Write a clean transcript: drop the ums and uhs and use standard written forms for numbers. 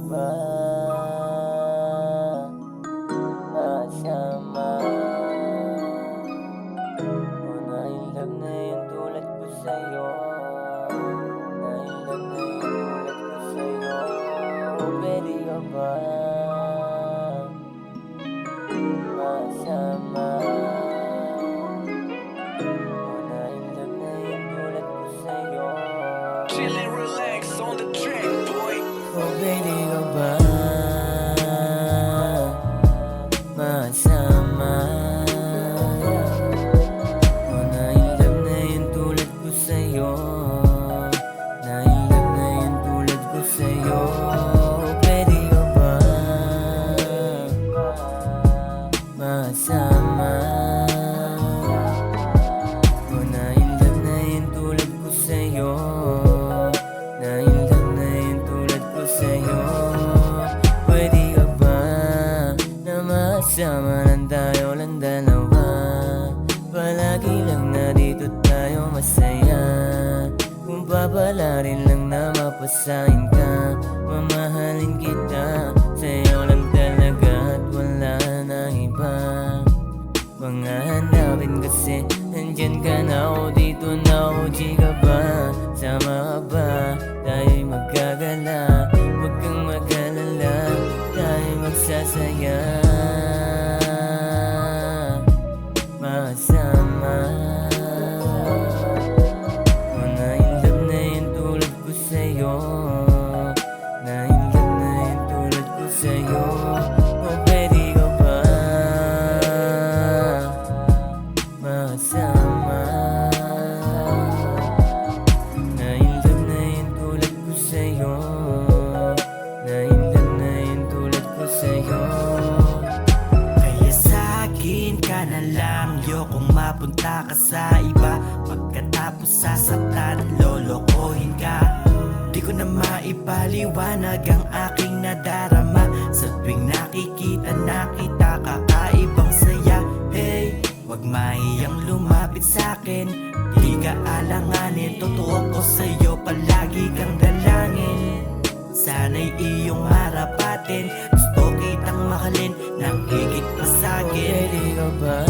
ba masama? O na-inlove na yung tulad ko sa'yo, na-inlove na yung tulad ko sa'yo. Pwede ka ba masama? O na-inlove na yung tulad ko sa'yo. Chill and relax on the track, boy. O pwede ka ba masama? O na-inlove na yung tulad ko sa'yo, na-inlove na yung tulad ko sa'yo. Pwede ka ba masama? O na-inlove na yung tulad ko sa'yo, na-inlove na yung tulad ko sa'yo. Pwede ka ba na masama lang tayo lang dalawa? Palagi lang na dito tayo masaya. Kung papalarin lang na mapasahin ka, mamahalin kita, sa'yo lang talaga at wala na iba. Mga hanapin kasi nandyan ka na ako, dito na ako. G ka ba? Sama ka ba? Tayo'y magkagala, huwag kang mag-alala, tayo'y magsasaya. Masama. O na-inlove na yung tulad ko sa'yo, na-inlove na yung tulad ko sa'yo. O pwede ka ba masama? Na-inlove na yung tulad ko sa'yo, na-inlove na yung tulad ko sa'yo. Kaya sa'kin ka na lang, ayokong mapunta ka sa iba. Pagkatapos sasaktan, lolokohin ka. Di ko na maipaliwanag ang aking nadarama. Sa tuwing nakikita na kita, kakaibang saya. Hey, wag mahiyang lumapit sa'kin, di ka alanganin. Totoo ko sa'yo, palagi kang dalangin. Sana'y iyong harapatin, gusto kitang mahalin ng higit pa sa'kin. Pwede ka ba